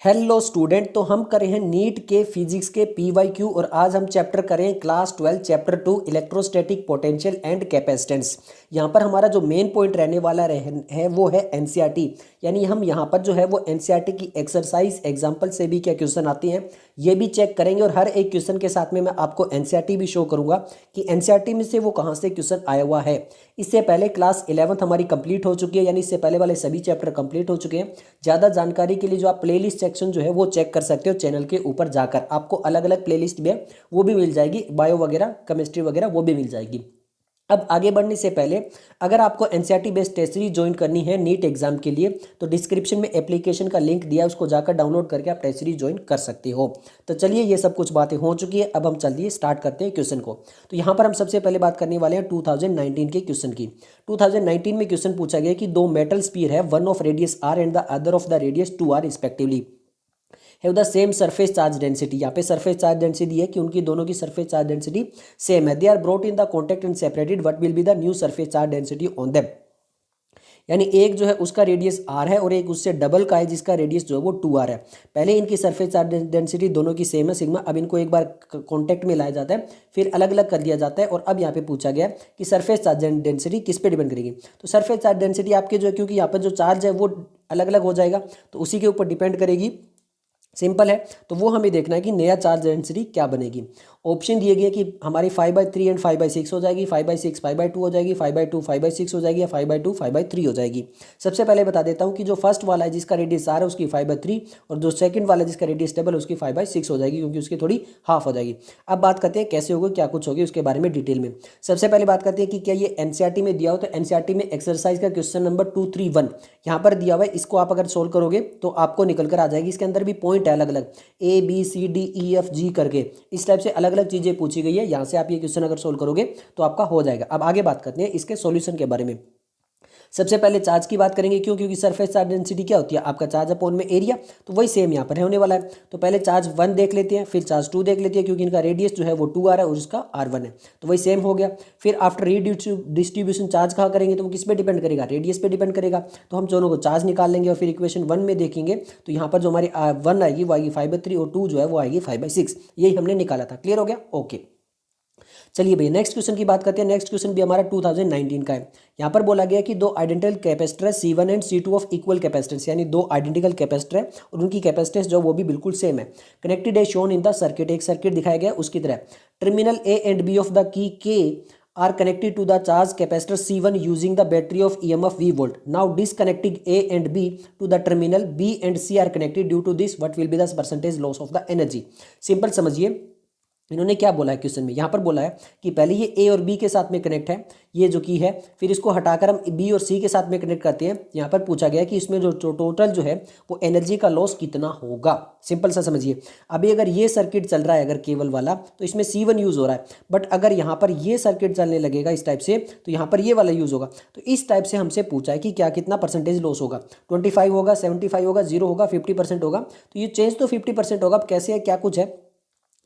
Hello student, तो हम कर रहे हैं नीट के फिजिक्स के पीवाईक्यू और आज हम चैप्टर करें class 12 chapter 2 electrostatic potential and capacitance. यहाँ पर हमारा जो मेन पॉइंट रहने वाला है वो है एनसीईआरटी, यानी हम यहाँ पर जो है वो एनसीईआरटी की एक्सरसाइज एग्जाम्पल से भी क्या क्वेश्चन आती हैं ये भी चेक करेंगे और हर एक क्वेश्चन के साथ में मैं आपको एनसीईआरटी भी शो करूँगा कि एनसीईआरटी में से वो कहाँ से क्वेश्चन आया हुआ है। इससे पहले क्लास 11th हमारी कंप्लीट हो चुकी है, यानी इससे पहले वाले सभी चैप्टर कंप्लीट हो चुके हैं। ज़्यादा जानकारी के लिए जो आप प्लेलिस्ट सेक्शन जो है वो चेक कर सकते हो चैनल के ऊपर जाकर, आपको अलग अलग प्लेलिस्ट में वो भी मिल जाएगी, बायो वगैरह केमिस्ट्री वगैरह वो भी मिल जाएगी। अब आगे बढ़ने से पहले अगर आपको NCERT based test series join करनी है नीट एग्जाम के लिए तो डिस्क्रिप्शन में एप्लीकेशन का लिंक दिया है, उसको जाकर डाउनलोड करके आप टेस्ट सीरीज ज्वाइन कर सकते हो। तो चलिए ये सब कुछ बातें हो चुकी है, अब हम चलिए स्टार्ट करते हैं क्वेश्चन को। तो यहाँ पर हम सबसे पहले बात करने वाले हैं 2019 के क्वेश्चन की। 2019 में क्वेश्चन पूछा गया कि दो मेटल स्पीयर है, one of radius R and the other of the radius 2r respectively have the same surface charge density. यहाँ पे सरफेस चार्ज डेंसिटी है कि उनकी दोनों की सरफेस चार्ज डेंसिटी सेम है। They are brought in the contact and separated, what will be the new surface charge density on them. यानी एक जो है उसका रेडियस r है और एक उससे डबल का है जिसका रेडियस जो है वो 2r है। पहले इनकी सरफेस चार्ज डेंसिटी दोनों की सेम है सिग्मा, अब इनको एक बार कॉन्टेक्ट में लाया जाता है फिर अलग अलग कर दिया जाता है और अब यहाँ पे पूछा गया कि सरफेस चार्ज डेंसिटी किस पे डिपेंड करेगी। तो सरफेस चार्ज डेंसिटी आपके जो है, क्योंकि यहाँ पर जो चार्ज है वो अलग अलग हो जाएगा तो उसी के ऊपर डिपेंड करेगी। सिंपल है, तो वो हमें देखना है कि नया चार्ज डेंसिटी क्या बनेगी। ऑप्शन दिए गए कि हमारी 5/3 एंड 5/6 हो जाएगी, 5/6 5/2 हो जाएगी, 5/2 5/6 हो जाएगी या 5/2 5/3 हो जाएगी। सबसे पहले बता देता हूँ कि जो फर्स्ट वाला है जिसका रेडियस आर है उसकी 5/3 और जो सेकंड वाला जिसका रेडियस डबल है उसकी 5/6 हो जाएगी, क्योंकि उसकी थोड़ी हाफ हो जाएगी। अब बात करते हैं कैसे होगी, क्या कुछ होगी उसके बारे में डिटेल में। सबसे पहले बात करते हैं कि क्या ये एनसीईआरटी में दिया हो, तो एनसीईआरटी में एक्सरसाइज का क्वेश्चन नंबर 231 यहाँ पर दिया हुआ है। इसको आप अगर सोल्व करोगे तो आपको निकल कर आ जाएगी। इसके अंदर भी पॉइंट है अलग अलग ABCDEFG करके, इस टाइप से अलग अलग चीजें पूछी गई है। यहां से आप ये क्वेश्चन अगर सोल्व करोगे तो आपका हो जाएगा। अब आगे बात करते हैं इसके सॉल्यूशन के बारे में। सबसे पहले चार्ज की बात करेंगे, क्यों? क्योंकि सरफेस चार्ज डेंसिटी क्या होती है, आपका चार्ज अपॉन में एरिया, तो वही सेम यहाँ पर होने वाला है। तो पहले चार्ज 1 देख लेते हैं, फिर चार्ज 2 देख लेते हैं, क्योंकि इनका रेडियस जो है वो 2r है और इसका r1 है, तो वही सेम हो गया। फिर आफ्टर डिस्ट्रीब्यूशन चार्ज कहाँ करेंगे, तो वो किस पे डिपेंड करेगा, रेडियस पे डिपेंड करेगा। तो हम दोनों को चार्ज निकाल लेंगे और फिर इक्वेशन 1 में देखेंगे तो यहाँ पर जो हमारी 1 आएगी वो आएगी 5/3 और 2 जो है वो आएगी 5/6। यही हमने निकाला था। क्लियर हो गया? ओके, चलिए भैया नेक्स्ट क्वेश्चन की बात करते हैं। नेक्स्ट क्वेश्चन भी हमारा 2019 का है। यहाँ पर बोला गया कि दो identical capacitor C1 and C2 of equal capacitance, यानी दो आइडेंटिकल कैपेसिटर है और उनकी कैपेसिटेंस जो वो भी बिल्कुल सेम है। कनेक्टेड है शोन इन द सर्किट, एक सर्किट दिखाया गया उसकी तरह। Terminal A and B of the key K are connected to the charge capacitor C1 using the battery of EMF V volt. Now disconnecting A and B to the terminal B and C are connected. Due to this, what will be the percentage loss of the energy? Simple समझिए इन्होंने क्या बोला है question में। यहाँ पर बोला है कि पहले ये ए और बी के साथ में कनेक्ट है, ये जो की है, फिर इसको हटाकर हम बी और सी के साथ में कनेक्ट करते हैं। यहाँ पर पूछा गया कि इसमें जो टोटल जो है वो एनर्जी का लॉस कितना होगा। सिंपल सा समझिए, अभी अगर ये सर्किट चल रहा है अगर केवल वाला तो इसमें C1 यूज़ हो रहा है, बट अगर यहाँ पर ये सर्किट चलने लगेगा इस टाइप से तो यहाँ पर ये वाला यूज़ होगा। तो इस टाइप से हमसे पूछा है कि क्या कितना परसेंटेज लॉस होगा, 25 होगा, 75 होगा, 0 होगा, 50% होगा। तो ये चेंज तो 50% होगा। अब कैसे है, क्या कुछ है,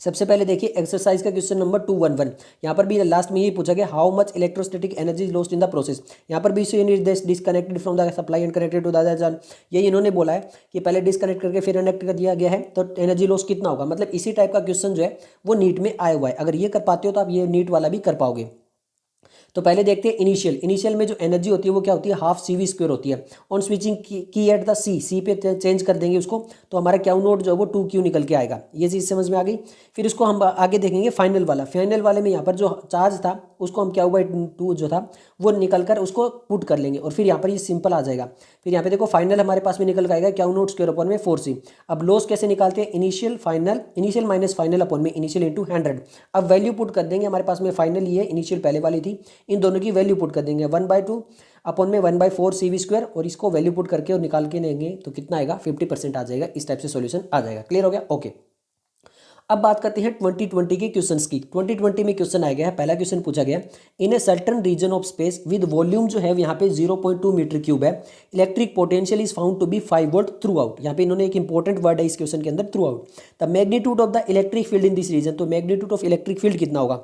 सबसे पहले देखिए एक्सरसाइज का क्वेश्चन नंबर 211। यहाँ पर भी लास्ट में यही पूछा गया how much electrostatic energy is lost in the process. यहाँ पर भी disconnected from the supply and connected to the other. यही इन्होंने बोला है कि पहले डिस्कनेक्ट करके फिर कनेक्ट कर दिया गया है, तो एनर्जी लॉस कितना होगा। मतलब इसी टाइप का क्वेश्चन जो है वो नीट में आया हुआ है। अगर ये कर पाते हो तो आप ये नीट वाला भी कर पाओगे। तो पहले देखते हैं इनिशियल में जो एनर्जी होती है वो क्या होती है, हाफ CV² होती है। ऑन स्विचिंग की एट द सी पे चेंज कर देंगे उसको, तो हमारा क्यू नोट जो है वो 2Q निकल के आएगा। ये चीज़ समझ में आ गई। फिर इसको हम आगे देखेंगे फाइनल वाले में यहाँ पर जो चार्ज था उसको हम Q/2 जो था वो निकल कर उसको पुट कर लेंगे और फिर यहाँ पर ये सिंपल आ जाएगा। फिर यहाँ पे देखो फाइनल हमारे पास में निकल के आएगा Q0² अपॉन में 4C। अब लॉस कैसे निकालते हैं, इनिशियल माइनस फाइनल अपॉन में इनिशियल इंटू 100। अब वैल्यू पुट कर देंगे, हमारे पास में फाइनल ये इनिशियल पहले वाली थी, इन दोनों की वैल्यू पुट कर देंगे 1/2 अपॉन में 1/4 CV² और इसको वैल्यू पुट करके और निकाल के लेंगे तो कितना आएगा, 50% आ जाएगा। इस टाइप से सॉल्यूशन आ जाएगा। क्लियर हो गया? ओके, अब बात करते हैं 2020 के क्वेश्चंस की। 2020 में क्वेश्चन आया गया है। पहला क्वेश्चन पूछा गया in a certain region of space with volume जो है यहाँ पे 0.2 मीटर क्यूब है, electric potential is found to be 5 volt throughout. यहाँ पे इन्होंने एक इंपॉर्टेंट वर्ड है इस क्वेश्चन के अंदर, throughout. The magnitude of the electric field in this region, तो मैग्नीट्यूड ऑफ इलेक्ट्रिक फील्ड कितना होगा,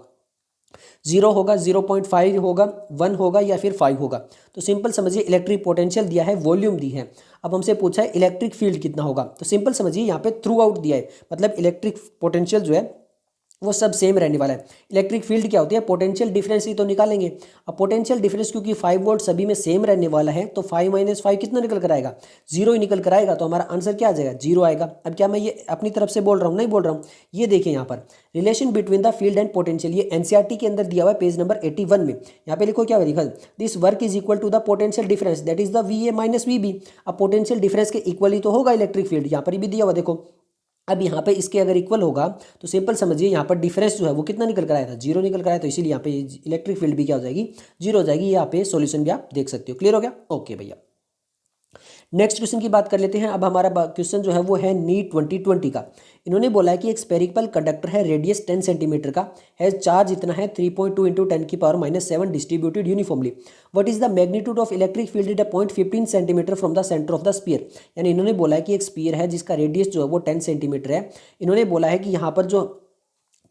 0 होगा, 0.5 होगा, 1 होगा या फिर 5 होगा। तो सिंपल समझिए इलेक्ट्रिक पोटेंशियल दिया है, वॉल्यूम दी है। अब हमसे पूछा है इलेक्ट्रिक फील्ड कितना होगा, तो सिंपल समझिए यहाँ पे थ्रू आउट दिया है, मतलब इलेक्ट्रिक पोटेंशियल जो है वो सब सेम रहने वाला है। इलेक्ट्रिक फील्ड क्या होती है, पोटेंशियल डिफरेंस ही तो निकालेंगे। अब पोटेंशियल डिफरेंस क्योंकि 5 वोल्ट सभी में सेम रहने वाला है, तो 5 माइनस 5 कितना निकल कर आएगा, 0 ही निकल कर आएगा। तो हमारा आंसर क्या आ जाएगा, 0 आएगा। अब क्या मैं ये अपनी तरफ से बोल रहा हूँ, नहीं बोल रहा हूँ, ये देखिए यहाँ पर relation between the field and potential, ये एनसीईआरटी के अंदर दिया हुआ है पेज नंबर 81 में। यहाँ पे लिखो क्या लिखा, this work is equal to the potential difference that is the V A minus V B. अब पोटेंशियल डिफरेंस के इक्वल ही तो होगा इलेक्ट्रिक फील्ड, यहाँ पर भी दिया हुआ देखो। अब यहाँ पे इसके अगर इक्वल होगा तो सिंपल समझिए यहाँ पर डिफरेंस जो है वो कितना निकल कर आया था, 0 निकल कर आया। तो इसीलिए यहाँ पे इलेक्ट्रिक फील्ड भी क्या हो जाएगी, 0 हो जाएगी। यहाँ पे सॉल्यूशन भी आप देख सकते हो। क्लियर हो गया, ओके भैया। नेक्स्ट क्वेश्चन की बात कर लेते हैं। अब हमारा क्वेश्चन जो है वो है नीट 2020 का। इन्होंने बोला है कि एक स्पेरिकल कंडक्टर है, रेडियस 10 सेंटीमीटर का है, चार्ज इतना है 3.2 into 10⁻⁷ distributed uniformly. What is the magnitude of electric field at a point 15 centimetre from the centre of the sphere. यानी इन्होंने बोला है कि एक स्पीयर है जिसका रेडियस जो है वो 10 सेंटीमीटर है। इन्होंने बोला है कि यहाँ पर जो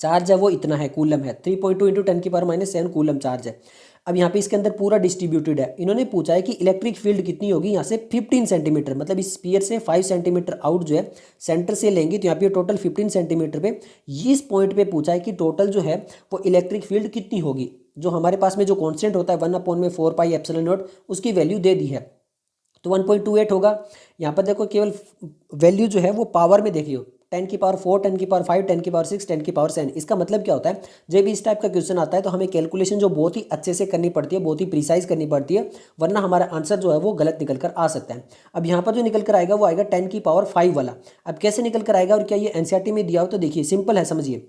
चार्ज है वो इतना है, कूलम है, 3.2 इंटू 10⁻⁷ कूलम चार्ज है। अब यहाँ पे इसके अंदर पूरा डिस्ट्रीब्यूटेड है। इन्होंने पूछा है कि इलेक्ट्रिक फील्ड कितनी होगी यहाँ से 15 सेंटीमीटर, मतलब इस स्पीयर से 5 सेंटीमीटर आउट जो है सेंटर से लेंगे, तो यहाँ पे टोटल 15 सेंटीमीटर पे इस पॉइंट पे पूछा है कि टोटल जो है वो इलेक्ट्रिक फील्ड कितनी होगी। जो हमारे पास में जो कॉन्स्टेंट होता है 1/4πε0 उसकी वैल्यू दे दी है, तो 1.28 होगा। यहाँ पर देखो केवल वैल्यू जो है वो पावर में देखिए, 10⁴, 10⁵, 10⁶, 10⁻⁷। इसका मतलब क्या होता है, जब भी इस टाइप का क्वेश्चन आता है तो हमें कैलकुलेशन जो बहुत ही अच्छे से करनी पड़ती है, बहुत ही प्रिसाइज करनी पड़ती है, वरना हमारा आंसर जो है वो गलत निकल कर आ सकता है। अब यहाँ पर जो निकल कर आएगा वो आएगा 10⁵ वाला। अब कैसे निकल कर आएगा और क्या ये एनसीईआरटी में दिया हो, तो देखिए सिंपल है, समझिए।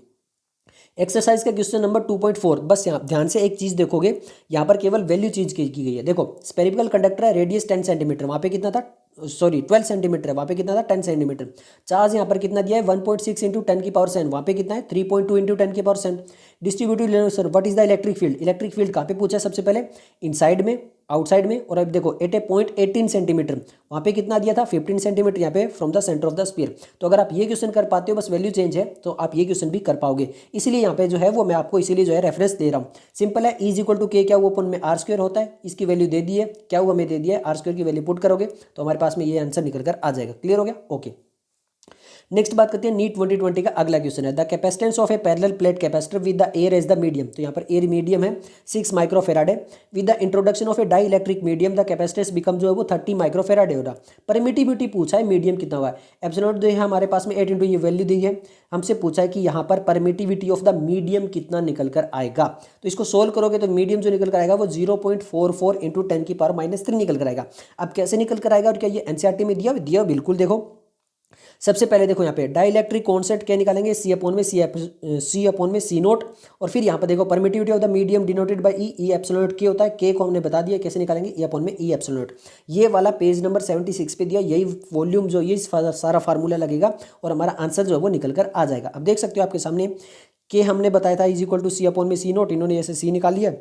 एक्सरसाइज का क्वेश्चन नंबर 2.4, बस यहाँ ध्यान से एक चीज देखोगे, यहाँ पर केवल वैल्यू चीज की गई है। देखो स्पेरिकल कंडक्टर है, रेडियस 10 सेंटीमीटर, वहाँ पे कितना था, सॉरी 12 सेंटीमीटर है, वहाँ पे कितना था 10 सेंटीमीटर। चार्ज यहाँ पर कितना दिया है 1.6 इंटू 10⁻⁷, वहाँ पे कितना है 3.2 into 10⁻⁷। Distributed sir what is the electric field, electric field कहाँ पे पूछा है सबसे पहले, इनसाइड में, आउटसाइड में। और अब देखो एट ए पॉइंट 18 सेंटीमीटर, वहाँ पे कितना दिया था 15 सेंटीमीटर यहाँ पे from the centre of the sphere. तो अगर आप ये क्वेश्चन कर पाते हो, बस वैल्यू चेंज है, तो आप ये क्वेश्चन भी कर पाओगे। इसीलिए यहाँ पे जो है वो मैं आपको इसीलिए जो है रेफरेंस दे रहा हूँ। सिंपल है, इज इक्वल टू के क्या हुआ अपन में r² होता है, इसकी वैल्यू दे दी है, क्या हुआ हमें दे दिया है r² की वैल्यू पुट करोगे तो हमारे पास में ये आंसर निकल कर आ जाएगा। क्लियर हो गया, ओके। नेक्स्ट बात करते हैं नीट 2020 का अगला क्वेश्चन है, the capacitance of a parallel plate capacitor with the air as the medium. तो यहाँ पर एयर मीडियम है 6 माइक्रोफेराड है। With the introduction of a dielectric medium the capacitance become जो है वो 30 माइक्रोफेराड है। परमिटिविटी पूछा है मीडियम कितना हुआ है, एप्सिलॉन जो है हमारे पास में 8 इंटू ये वैल्यू दी है। हमसे पूछा है कि यहाँ पर परमिटिविटी ऑफ द मीडियम कितना निकल कर आएगा, तो इसको सोल्व करोगे तो मीडियम जो निकल कर आएगा वो 0.44 इंटू 10⁻³ निकल कर आएगा। अब कैसे निकल कर आएगा और क्या ये एनसीईआरटी में दिया बिल्कुल। देखो सबसे पहले देखो यहाँ पे डाइलेक्ट्रिक कॉन्सेंट क्या निकालेंगे, सी अपॉन में सी नोट। और फिर यहाँ पर देखो permittivity of the medium denoted by E epsilon note के होता है, के को हमने बता दिया कैसे निकालेंगे, ई अपॉन में ई एप्सिलॉन नोट। ये वाला पेज नंबर 76 पे दिया, यही वॉल्यूम जो ये सारा फार्मूला लगेगा और हमारा आंसर जो है वो निकल कर आ जाएगा। अब देख सकते हो आपके सामने के हमने बताया था is equal to C upon में सी नोट, इन्होंने ऐसे सी निकाल लिया,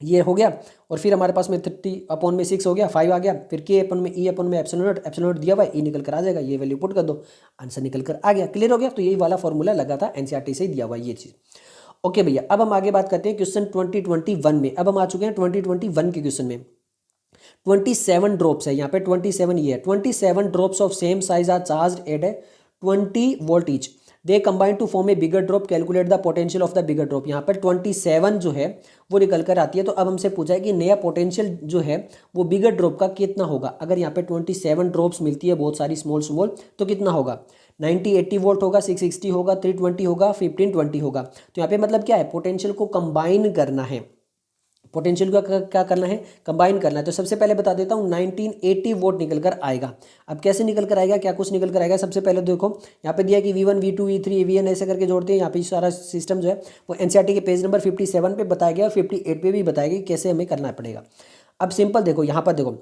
ये हो गया। और फिर हमारे पास में 30/6 हो गया, 5 आ गया। फिर के अपन में ई अपन में एप्सिलॉन नोट दिया हुआ है, ई निकल कर आ जाएगा, ये वैल्यू पुट कर दो, आंसर निकल कर आ गया। क्लियर हो गया, तो यही वाला फॉर्मूला लगा था एनसीईआरटी से ही दिया हुआ ये चीज़। ओके भैया, अब हम आगे बात करते हैं क्वेश्चन 2021 में। अब हम आ चुके हैं 2021 के क्वेश्चन में। 27 ड्रॉप्स है यहाँ पे, 27 ये है, 27 drops of same size are charged at 20 volt each, they combine to form a bigger drop, calculate the potential of the bigger drop. यहाँ पर 27 जो है वो निकल कर आती है। तो अब हमसे पूछा है कि नया पोटेंशियल जो है वो बिगर ड्रॉप का कितना होगा। अगर यहाँ पे 27 ड्रॉप्स मिलती है बहुत सारी स्मॉल तो कितना होगा, 90-80 वोल्ट होगा, 660 होगा, 320 होगा, 1520 होगा। तो यहाँ पे मतलब क्या है, पोटेंशियल को कंबाइन करना है, पोटेंशियल का क्या करना है, कंबाइन करना है। तो सबसे पहले बता देता हूँ 1980 वोल्ट निकल कर आएगा। अब कैसे निकल कर आएगा, क्या कुछ निकल कर आएगा, सबसे पहले देखो यहाँ पे दिया कि V1 V2 V3 VN ऐसे करके जोड़ते हैं। यहाँ पे सारा सिस्टम जो है वो एनसीईआरटी के पेज नंबर 57 पे बताया गया, 58 पे भी बताया गया कैसे हमें करना पड़ेगा। अब सिंपल देखो, यहाँ पर देखो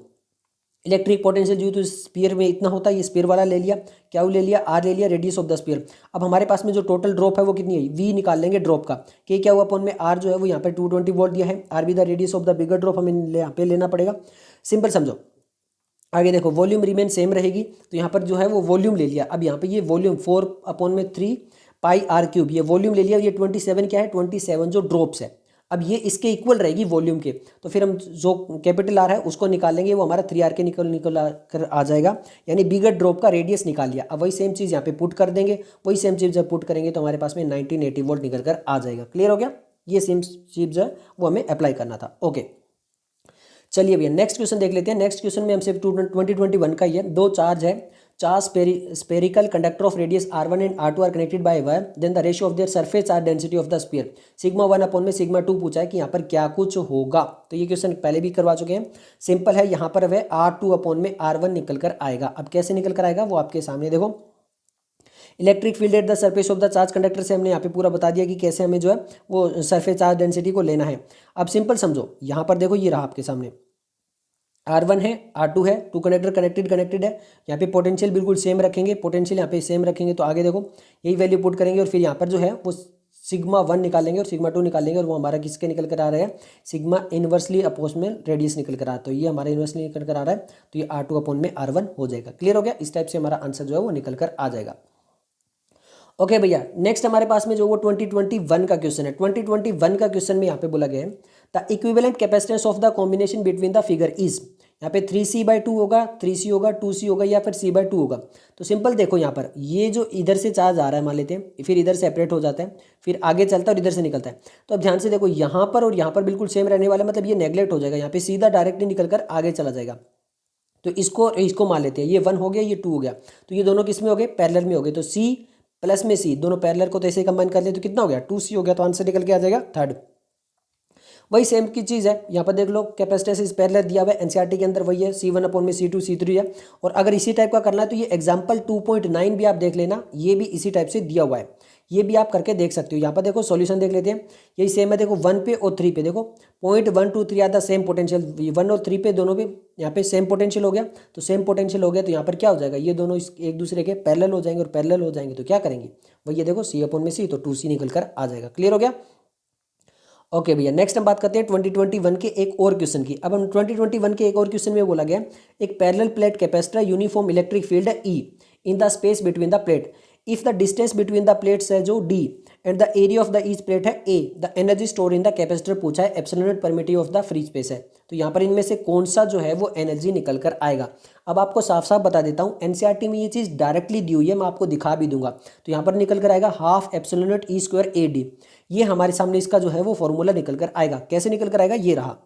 इलेक्ट्रिक पोटेंशियल जो तो स्पीयर में इतना होता है, ये स्पीयर वाला ले लिया, क्या ले लिया, आर ले लिया, रेडियस ऑफ द स्पीयर। अब हमारे पास में जो टोटल ड्रॉप है वो कितनी है, वी निकाल लेंगे ड्रॉप का, कि क्या हुआ अपन में आर जो है वो यहाँ पे 220 वोल्ट दिया है, आर भी the radius of the bigger drop हमें यहाँ पे लेना पड़ेगा। सिंपल समझो, आगे देखो वॉल्यूम रिमेन सेम रहेगी, तो यहाँ पर जो है वो वॉल्यूम ले लिया। अब यहाँ पे ये वॉल्यूम 4/3 पाई r क्यूब, ये वॉल्यूम ले लिया। ये 27 क्या है, 27 जो ड्रॉप्स है। अब ये इसके इक्वल रहेगी वॉल्यूम के, तो फिर हम जो कैपिटल आर है उसको निकालेंगे, वो हमारा 3r के निकल कर आ जाएगा, यानी बिगर ड्रॉप का रेडियस निकाल लिया। अब वही सेम चीज़ यहाँ पे पुट कर देंगे, वही सेम चीज़ जब पुट करेंगे तो हमारे पास में 1980 वोल्ट निकल कर आ जाएगा। क्लियर हो गया? ये सेम चीज़ जो है वो हमें अप्लाई करना था। ओके, चलिए भैया नेक्स्ट क्वेश्चन देख लेते हैं। नेक्स्ट क्वेश्चन में हमसे 2021 का ही है। दो चार्ज है, charge spherical conductor of radius r1 and r2 are connected by wire, then the ratio of their surface charge density of the sphere sigma 1 upon में सिग्मा 2 पूछा है कि यहाँ पर क्या कुछ होगा। तो ये क्वेश्चन पहले भी करवा चुके हैं, सिंपल है। यहाँ पर वह r2 अपॉन में r1 निकल कर आएगा। अब कैसे निकल कर आएगा वो आपके सामने देखो। Electric field at the surface of the charge conductor से हमने यहाँ पे पूरा बता दिया कि कैसे हमें जो है वो सरफेस चार्ज डेंसिटी को लेना है। अब सिंपल समझो, यहाँ पर देखो ये रहा आपके सामने R1 है, R2 है, टू कंडक्टर कनेक्टेड है। यहाँ पे पोटेंशियल बिल्कुल सेम रखेंगे, पोटेंशियल यहाँ पे सेम रखेंगे, तो आगे देखो यही वैल्यू पुट करेंगे और फिर यहाँ पर जो है वो सिग्मा 1 निकालेंगे और सिग्मा 2 निकालेंगे, और वो हमारा किसके निकल कर आ रहा है, सिग्मा इन्वर्सली अपोजिट रेडियस निकल कर आ रहा है। तो ये हमारा इन्वर्सली निकल कर आ रहा है, तो ये R2 अपॉन में R1 हो जाएगा। क्लियर हो गया? इस टाइप से हमारा आंसर जो है वो निकल कर आ जाएगा। ओके भैया, नेक्स्ट हमारे पास में जो वो 2021 का क्वेश्चन है। 2021 का क्वेश्चन में यहाँ पे बोला गया है the equivalent capacitance of the combination between the figure is, यहाँ पे 3c/2 होगा, 3c होगा, 2c होगा या फिर c/2 होगा। तो सिंपल देखो यहाँ पर ये जो इधर से चार्ज आ रहा है मान लेते हैं, फिर इधर सेपरेट हो जाता है, फिर आगे चलता है और इधर से निकलता है। तो अब ध्यान से देखो यहाँ पर और यहाँ पर बिल्कुल सेम रहने वाला, मतलब ये नेगलेक्ट हो जाएगा, यहाँ पे सीधा डायरेक्टली निकल कर आगे चला जाएगा। तो इसको मान लेते हैं, ये 1 हो गया, ये 2 हो गया, तो ये दोनों किस में हो गए, पैरेलल में हो गए। तो c प्लस में c, दोनों पैरेलल को तो ऐसे कंबाइन कर ले तो कितना हो गया, 2c हो गया। तो आंसर निकल के आ जाएगा थर्ड। वही सेम की चीज़ है, यहाँ पर देख लो कैपेसिटेंस इज पैरेलल दिया हुआ है, एनसीईआरटी के अंदर वही है, C1 अपॉन में C2 C3 है। और अगर इसी टाइप का करना है तो ये एग्जाम्पल 2.9 भी आप देख लेना, ये भी इसी टाइप से दिया हुआ है, ये भी आप करके देख सकते हो। यहाँ पर देखो सॉल्यूशन देख लेते हैं, यही सेम है। देखो 1 पे और 3 पे देखो 0.1 2 3 आर द सेम पोटेंशियल, 1 और 3 पे दोनों पे यहाँ पे सेम पोटेंशियल हो गया। तो सेम पोटेंशियल हो गया तो यहाँ पर क्या हो जाएगा, ये दोनों एक दूसरे के पैरेलल हो जाएंगे, और पैरेलल हो जाएंगे तो क्या करेंगे, वही ये देखो C अपॉन में C, तो 2C निकल कर आ जाएगा। क्लियर हो गया? ओके भैया, नेक्स्ट हम बात करते हैं 2021 के एक और क्वेश्चन की। अब हम 2021 के एक और क्वेश्चन में बोला गया एक parallel plate capacitor uniform electric field है E in the space between the plate, if the distance between the plates है जो D and the area of the each plate है A, the energy store in the capacitor पूछा है, epsilon not primitive of the free space है। तो यहाँ पर इनमें से कौन सा जो है वो एनर्जी निकल कर आएगा। अब आपको साफ साफ बता देता हूँ, एनसीईआरटी में ये चीज़ डायरेक्टली दी हुई है, मैं आपको दिखा भी दूंगा। तो यहाँ पर निकल कर आएगा half epsilon naught E square AD, ये हमारे सामने इसका जो है वो फॉर्मूला निकल कर आएगा। कैसे निकल कर आएगा, ये रहा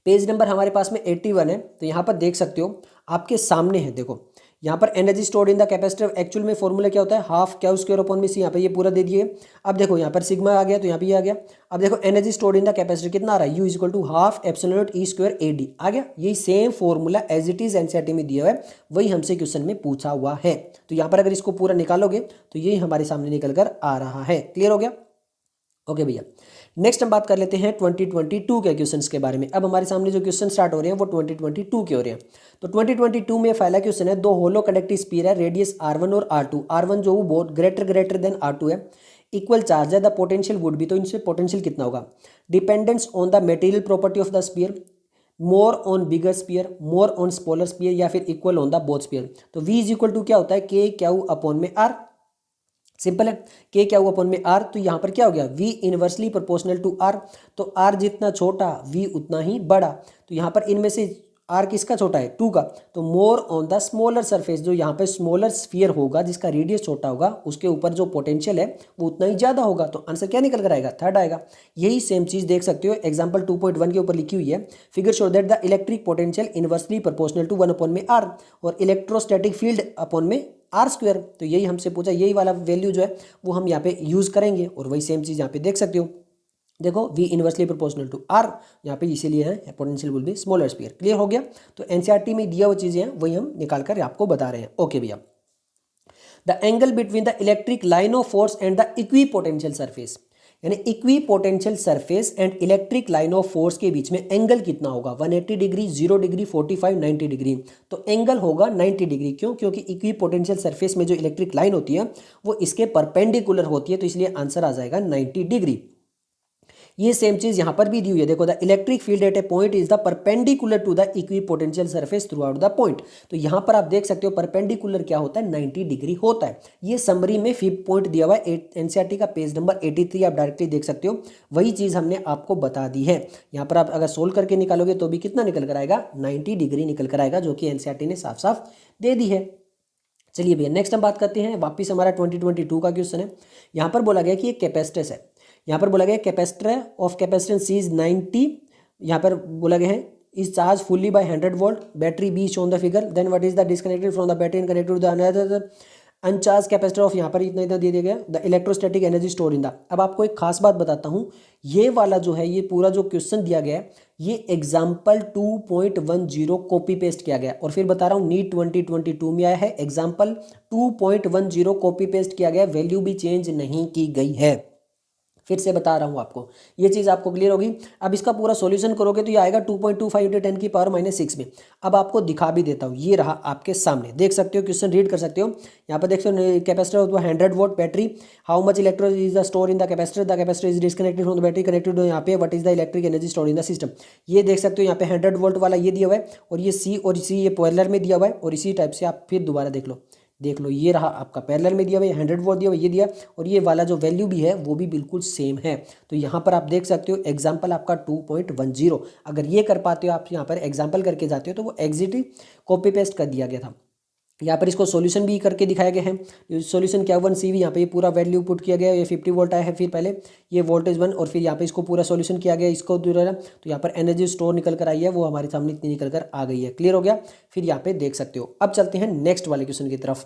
पेज नंबर हमारे पास में 81 है। तो यहाँ पर देख सकते हो आपके सामने है, देखो यहाँ पर energy stored in the capacitor, actual में फॉर्मूला क्या होता है, हाफ क्यू स्क्वायर अपॉन में C, यहाँ पर ये पूरा दे दिए। अब देखो यहाँ पर सिग्मा आ गया तो यहाँ पे ये आ गया। अब देखो energy stored in the capacitor कितना आ रहा है, U equal to half epsilon naught E square AD आ गया। यही same formula as it is NCERT में दिया हुआ है, वही हमसे क्वेश्चन में पूछा हुआ है। तो यहाँ पर अगर इसको पूरा निकालोगे तो यही हमारे सामने निकल कर आ रहा है। क्लियर हो गया? ओके भैया, नेक्स्ट हम बात कर लेते हैं 2022 के क्वेश्चंस के बारे में। अब हमारे सामने जो क्वेश्चन स्टार्ट हो रहे हैं वो 2022 के हो रहे हैं। तो 2022 में पहला क्वेश्चन है, दो होलो कंडक्टिव स्फीयर है, रेडियस R1 और R2, R1 जो वो बहुत ग्रेटर देन R2 है, इक्वल चार्ज है, द पोटेंशियल वुड भी, तो इनसे पोटेंशियल कितना होगा, dependence on the material property of the sphere, more on bigger sphere, more on smaller sphere, या फिर equal on the both sphere. तो V इज इक्वल टू क्या होता है, KQ अपॉन में R, सिंपल है, के क्या हुआ अपॉन में R। तो यहाँ पर क्या हो गया, V inversely proportional to R, तो R जितना छोटा V उतना ही बड़ा। तो यहाँ पर इनमें से R किसका छोटा है, 2 का, तो more on the smaller surface, जो यहाँ पे स्मॉलर स्फीयर होगा जिसका रेडियस छोटा होगा उसके ऊपर जो पोटेंशियल है वो उतना ही ज़्यादा होगा। तो आंसर क्या निकल कर आएगा, थर्ड आएगा। यही सेम चीज़ देख सकते हो एग्जाम्पल 2.1 के ऊपर लिखी हुई है, figure show that the electric potential inversely proportional to 1 upon में R और इलेक्ट्रोस्टैटिक फील्ड अपॉन में R स्क्वायर। तो यही हमसे पूछा, यही वाला वैल्यू जो है वो हम यहाँ पे यूज़ करेंगे, और वही सेम चीज़ यहाँ पे देख सकते हो, देखो V inversely proportional to R, यहाँ पे इसीलिए है potential will be smaller sphere. Clear हो गया? तो एनसीईआरटी में दिया हुआ चीज़ें हैं वही हम निकाल कर आपको बता रहे हैं। ओके भैया, the angle between the electric line of force and the equipotential surface, यानी equipotential surface and electric line of force के बीच में एंगल कितना होगा, 180 डिग्री, 0 डिग्री, 45, 90 डिग्री। तो एंगल होगा 90 डिग्री, क्यों, क्योंकि इक्वी पोटेंशियल सरफेस में जो इलेक्ट्रिक लाइन होती है वो इसके परपेंडिकुलर होती है, तो इसलिए आंसर आ जाएगा 90 डिग्री। ये सेम चीज यहाँ पर भी दी हुई है, देखो the electric field at a point is the perpendicular to the equipotential surface throughout the point. तो यहाँ पर आप देख सकते हो परपेंडिकुलर क्या होता है, 90 डिग्री होता है। ये समरी में 5th पॉइंट दिया हुआ है एनसीईआरटी का पेज नंबर 83, आप डायरेक्टली देख सकते हो, वही चीज हमने आपको बता दी है। यहाँ पर आप अगर सोल्व करके निकालोगे तो भी कितना निकल कर आएगा, 90 डिग्री निकल कर आएगा, जो कि एनसीईआरटी ने साफ साफ दे दी है। चलिए भैया नेक्स्ट हम बात करते हैं, वापिस हमारा 2022 का क्वेश्चन है। यहाँ पर बोला गया कि एक कैपेसिटेंस है, यहाँ पर बोला गया कैपेसिटर ऑफ कैपेसिटेंस इज 90, यहाँ पर बोला गया है is charge fully by 100 volt, battery be shown the figure, then what is the disconnected from the battery and connected to the another uncharge capacitor of, यहाँ पर इतना इतना दे दिया गया, the electrostatic energy store in the. अब आपको एक खास बात बताता हूँ, ये वाला जो है, ये पूरा जो क्वेश्चन दिया गया है, ये एग्जाम्पल 2.10 कॉपी पेस्ट किया गया, और फिर बता रहा हूँ नीट 2022 में आया है, एग्जाम्पल 2.10 कॉपी पेस्ट किया गया, वैल्यू भी चेंज नहीं की गई है। फिर से बता रहा हूँ आपको, ये चीज़ आपको क्लियर होगी। अब इसका पूरा सॉल्यूशन करोगे तो ये आएगा 2.25 × 10 की पावर -6 में। अब आपको दिखा भी देता हूँ, ये रहा आपके सामने, देख सकते हो, क्वेश्चन रीड कर सकते हो। यहाँ पर देख सकते हो capacitor of 100 volt battery, how much electro is the store in the capacitor is disconnected from the battery connected, यहाँ पे what is the electric energy store in the system. ये देख सकते हो यहाँ पे 100 वोल्ट वाला ये दिया हुआ है, और ये सी और सी ये पैरेलल में दिया हुआ है, और इसी टाइप से आप फिर दोबारा देख लो, ये रहा आपका पैरेलल में दिया हुआ, 100 वोल्ट दिया हुआ, ये दिया, और ये वाला जो वैल्यू भी है वो भी बिल्कुल सेम है। तो यहाँ पर आप देख सकते हो एग्जाम्पल आपका 2.10, अगर ये कर पाते हो आप, यहाँ पर एग्जाम्पल करके जाते हो तो वो एग्जैक्टली कॉपी पेस्ट कर दिया गया था। यहाँ पर इसको सॉल्यूशन भी करके दिखाया गया है, सॉल्यूशन क्या 1 CV, यहाँ पे ये पूरा वैल्यू पुट किया गया है, ये 50 वोल्ट आया है, फिर पहले ये वोल्टेज 1, और फिर यहाँ पे इसको पूरा सॉल्यूशन किया गया इसको दूर, तो यहाँ पर एनर्जी स्टोर निकल कर आई है, वो हमारे सामने इतनी निकल कर आ गई है। क्लियर हो गया, फिर यहाँ पे देख सकते हो। अब चलते हैं नेक्स्ट वाले क्वेश्चन की तरफ।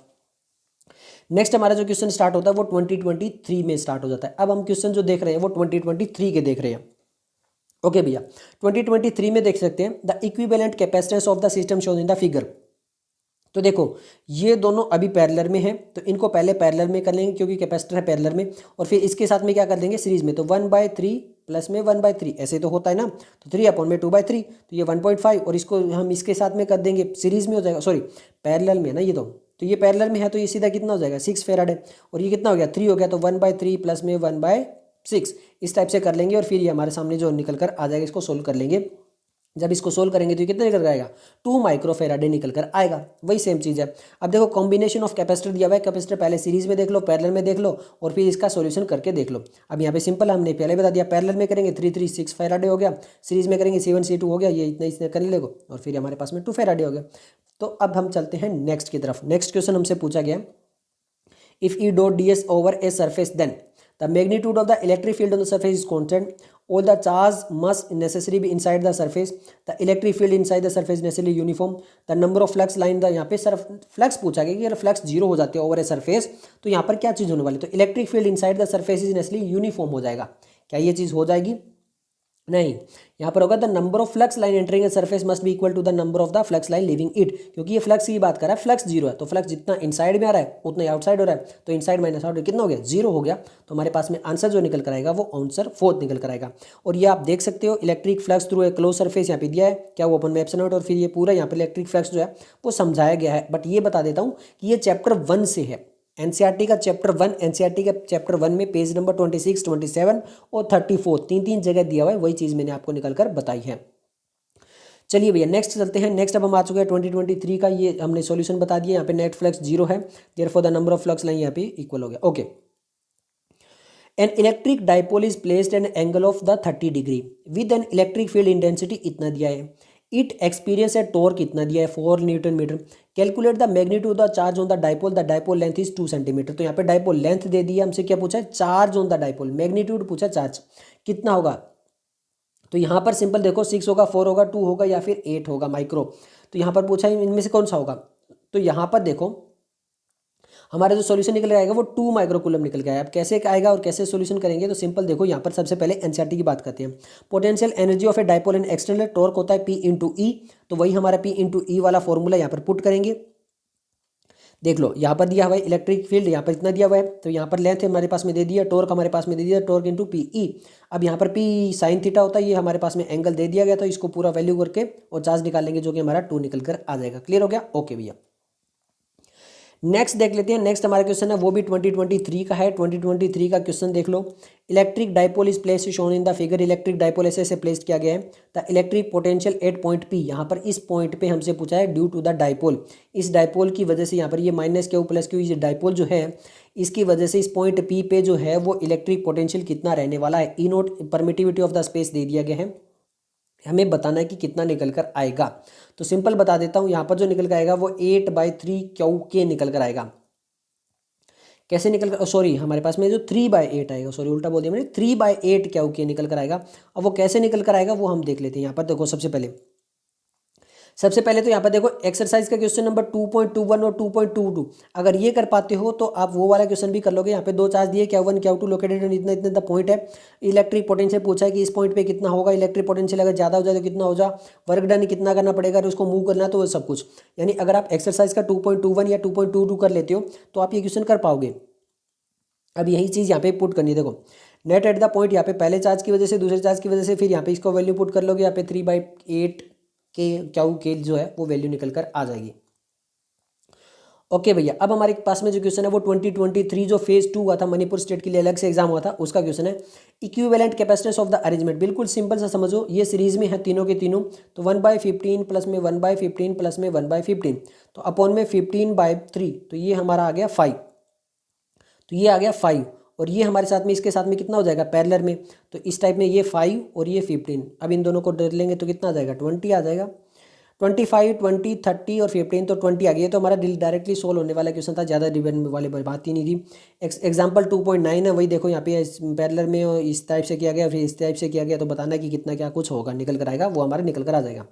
नेक्स्ट हमारा जो क्वेश्चन स्टार्ट होता है वो 2023 में स्टार्ट हो जाता है। अब हम क्वेश्चन जो देख रहे हैं वो 2023 के देख रहे हैं। ओके भैया, 2023 में देख सकते हैं the equivalent capacitance of the system shown in the figure. तो देखो ये दोनों अभी पैरेलल में हैं, तो इनको पहले पैरेलल में कर लेंगे क्योंकि कैपेसिटर है पैरेलल में, और फिर इसके साथ में क्या कर देंगे सीरीज में, तो 1/3 प्लस में 1/3 ऐसे तो होता है ना, तो 3/2/3, तो ये 1.5, और इसको हम इसके साथ में कर देंगे सीरीज में हो जाएगा, सॉरी पैरेलल में ना, ये तो ये पैरेलल में है, तो ये सीधा कितना हो जाएगा 6 फैराड है, और ये कितना हो गया 3 हो गया, तो 1/3 प्लस में 1/6 इस टाइप से कर लेंगे, और फिर ये हमारे सामने जो निकल कर आ जाएगा, इसको सोल्व कर लेंगे। जब इसको सोल्व करेंगे तो ये कितना निकल कर आएगा 2 माइक्रोफेराडे निकल कर आएगा, वही सेम चीज़ है। अब देखो कॉम्बिनेशन ऑफ कैपेसिटर दिया हुआ है, कैपेसिटर पहले सीरीज में देख लो, पैरेलल में देख लो, और फिर इसका सॉल्यूशन करके देख लो। अब यहाँ पे सिंपल हमने पहले बता दिया, पैरेलल में करेंगे 3 फैराडे हो गया, सीरीज में करेंगे 7 C2 हो गया, ये इतना इसने कर लेगो, और फिर हमारे पास में 2 फैराडे हो गया। तो अब हम चलते हैं नेक्स्ट की तरफ। नेक्स्ट क्वेश्चन हमसे पूछा गया, if E dot ds over a surface then the magnitude of the electric field on the surface is constant, all the charge must necessarily be inside the surface, the electric field inside the surface necessarily uniform, the number of flux line, the यहाँ पे sir flux पूछा गया कि अगर flux 0 हो जाते हैं over a surface तो यहाँ पर क्या चीज़ होने वाली, तो electric field inside the surface is necessarily uniform हो जाएगा। क्या ये चीज़ हो जाएगी? नहीं, यहाँ पर होगा the number of flux line entering a surface must be equal to the number of the flux line leaving it, क्योंकि ये फ्लक्स की बात कर रहा है, फ्लक्स 0 है, तो फ्लक्स जितना इनसाइड में आ रहा है उतना ही आउटसाइड हो रहा है, तो इनसाइड माइनस आउट कितना हो गया 0 हो गया, तो हमारे पास में आंसर जो निकल कर आएगा वो आंसर 4 निकल कर आएगा। और ये आप देख सकते हो electric flux through a close surface यहाँ पे दिया है, क्या वो ओपन में एप्सिलॉन नॉट, और फिर ये पूरा यहाँ पे इलेक्ट्रिक फ्लक्स जो है वो समझाया गया है। बट ये बता देता हूँ कि ये चैप्टर 1 से है, एनसीईआरटी का चैप्टर 1, एनसीईआरटी का चैप्टर 1 में पेज नंबर 26, 27 और 34 तीन जगह दिया हुआ है, वही चीज़ मैंने आपको निकल कर बताई है। चलिए भैया नेक्स्ट चलते हैं। नेक्स्ट अब हम आ चुके हैं 2023 का, ये हमने सॉल्यूशन बता दिया। यहाँ पे नेट फ्लक्स 0 है, therefore the number of flux line यहाँ पे इक्वल हो गया। Okay, an electric dipole is placed an angle of the 30 degree with an electric field intensity इतना दिया है, इट एक्सपीरियंस है टॉर्क कितना दिया है 4 newton metre, calculate the magnitude the charge on the dipole length is 2 centimetre. तो यहाँ पे डाइपोल लेंथ दे दी है, हमसे क्या पूछा है charge on the dipole, magnitude पूछा चार्ज कितना होगा, तो यहाँ पर सिंपल देखो 6 होगा, 4 होगा, 2 होगा या फिर 8 होगा माइक्रो, तो यहाँ पर पूछा है इनमें से कौन सा होगा, तो यहाँ पर देखो हमारा जो सॉल्यूशन निकल आएगा वो 2 माइक्रोकूलम निकल के आएगा। अब कैसे आएगा और कैसे सॉल्यूशन करेंगे, तो सिंपल देखो यहाँ पर सबसे पहले एनसीईआरटी की बात करते हैं। Potential energy of a dipole and external torque होता है P × E, तो वही हमारा P × E वाला फॉर्मूला यहाँ पर पुट करेंगे। देख लो यहाँ पर दिया हुआ है इलेक्ट्रिक फील्ड, यहाँ पर इतना दिया हुआ है, तो यहाँ पर लेंथ हमारे पास में दे दिया, टॉर्क हमारे पास में दे दिया, टॉर्क × PE। अब यहाँ पर P sin थीटा होता है, ये हमारे पास में एंगल दे दिया गया, तो इसको पूरा वैल्यू करके और चार्ज निकालेंगे जो कि हमारा 2 निकल कर आ जाएगा। क्लियर हो गया? ओके भैया नेक्स्ट देख लेते हैं। नेक्स्ट हमारा क्वेश्चन है वो भी 2023 का है। 2023 का क्वेश्चन देख लो। Electric dipole is placed shown in the figure. Electric dipole ऐसे प्लेस किया गया है। The electric potential at point P, यहाँ पर इस पॉइंट पे हमसे पूछा है ड्यू टू द डाइपोल। इस डाइपोल की वजह से यहाँ पर ये माइनस क्यू प्लस क्यू, ये डाइपोल जो है इसकी वजह से इस पॉइंट पी पे जो है वो इलेक्ट्रिक पोटेंशियल कितना रहने वाला है। E naught permittivity of the space दे दिया गया है, हमें बताना है कि कितना निकल कर आएगा। तो सिंपल बता देता हूँ, यहाँ पर जो निकल कर आएगा वो 8/3 क्यू के निकल कर आएगा। कैसे निकल कर, सॉरी हमारे पास में जो 3/8 आएगा, सॉरी उल्टा बोल दिया मैंने, 3/8 क्यू के निकल कर आएगा। अब वो कैसे निकल कर आएगा वो हम देख लेते हैं। यहाँ पर देखो सबसे पहले तो यहाँ पर देखो एक्सरसाइज का क्वेश्चन नंबर 2.21 और 2.22 अगर ये कर पाते हो तो आप वो वाला क्वेश्चन भी कर लोगे। यहाँ पे दो चार्ज दिए, Q1 Q2 लोकेटेड इतना इतना द पॉइंट है। इलेक्ट्रिक पोटेंशियल पूछा है कि इस पॉइंट पे कितना होगा इलेक्ट्रिक पोटेंशियल, अगर ज़्यादा हो जाए तो कितना हो जाए, वर्क डन कितना करना पड़ेगा, उसको मूव करना तो वो सब कुछ। यानी अगर आप एक्सरसाइज का 2.21 या 2.22 कर लेते हो तो आप ये क्वेश्चन कर पाओगे। अब यही चीज़ यहाँ पे पुट करनी है। देखो नेट एट द पॉइंट, यहाँ पे पहले चार्ज की वजह से, दूसरे चार्ज की वजह से, फिर यहाँ पे इसको वैल्यू पुट कर लोगे। यहाँ पे 3/8 के क्यू के जो है वो वैल्यू निकल कर आ जाएगी। ओके भैया, अब हमारे पास में जो क्वेश्चन है वो 2023 जो फेज 2 हुआ था, मणिपुर स्टेट के लिए अलग से एग्जाम हुआ था, उसका क्वेश्चन है equivalent capacitance of the arrangement. बिल्कुल सिंपल सा समझो, ये सीरीज में है तीनों के तीनों, तो 1/15 प्लस में 1/15 प्लस में 1/15, तो अपॉन में 15/3, तो ये हमारा आ गया 5, तो ये आ गया 5, और ये हमारे साथ में इसके साथ में कितना हो जाएगा पैरेलल में, तो इस टाइप में ये 5 और ये 15। अब इन दोनों को डर लेंगे तो कितना आ जाएगा 20 आ जाएगा। 25, 20, 30 और 15, तो 20 आ गई। तो हमारा डायरेक्टली सोल्व होने वाला क्वेश्चन था, ज़्यादा डिपेंड वाले बात ही नहीं थी। एग्जाम्पल 2.9 है, वही देखो यहाँ पे पैरेलल में इस टाइप से किया गया, फिर इस टाइप से किया गया, तो बताना कि कितना क्या कुछ होगा निकल कर आएगा, वो हमारा निकल कर आ जाएगा।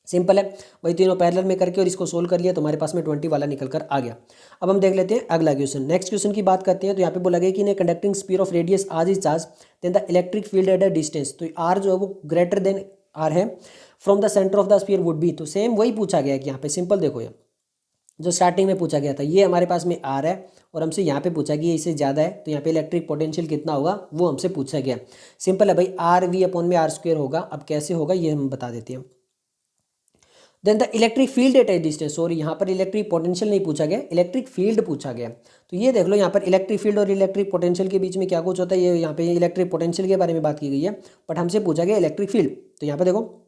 सिंपल है, वही तीनों पैरेलल में करके और इसको सोल्व कर लिया तो हमारे पास में 20 वाला निकल कर आ गया। अब हम देख लेते हैं अगला क्वेश्चन। नेक्स्ट क्वेश्चन की बात करते हैं, तो यहाँ पे बोला गया कि conducting sphere of radius R is charge then the electric field at a distance, तो आर जो है वो ग्रेटर देन आर है from the centre of the sphere would be. तो सेम वही पूछा गया कि यहाँ पे सिंपल देखो, ये जो स्टार्टिंग में पूछा गया था, ये हमारे पास में आर है और हमसे यहाँ पे पूछा गया इससे ज़्यादा है, तो यहाँ पे इलेक्ट्रिक पोटेंशियल कितना होगा वो हमसे पूछा गया। सिंपल है भाई, आर वी अपॉन में आर स्क्वायर होगा। अब कैसे होगा ये हम बता देते हैं। Then the electric field at a distance, sorry यहाँ पर इलेक्ट्रिक पोटेंशियल नहीं पूछा गया, इलेक्ट्रिक फील्ड पूछा गया। तो ये देख लो यहाँ पर इलेक्ट्रिक फील्ड और इलेक्ट्रिक पोटेंशियल के बीच में क्या कुछ होता है, ये यहाँ पे इलेक्ट्रिक पोटेंशियल के बारे में बात की गई है, बट हमसे पूछा गया इलेक्ट्रिक फील्ड। तो यहाँ पे देखो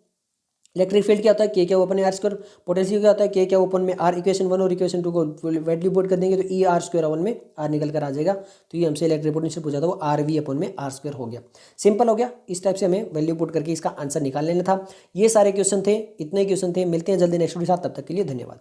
इलेक्ट्रिक फील्ड क्या होता है, के क्या ओपन में आर स्क्वायर, पोटेंशियल क्या होता है के क्या ओपन में आर। इक्वेशन 1 और इक्वेशन 2 को वैल्यू पुट कर देंगे तो ई आर स्क्वायर अपन में आर निकल कर आ जाएगा। तो ये हमसे इलेक्ट्रिक पोटेंशियल पूछा था, वो आर वी अपन में आर स्क्वायर हो गया। सिंपल हो गया, इस टाइप से हमें वैल्यू पुट करके इसका आंसर निकाल लेना था। ये सारे क्वेश्चन थे, इतने क्वेश्चन थे। मिलते हैं जल्दी नेक्स्ट वीडियो के साथ, तब तक के लिए धन्यवाद।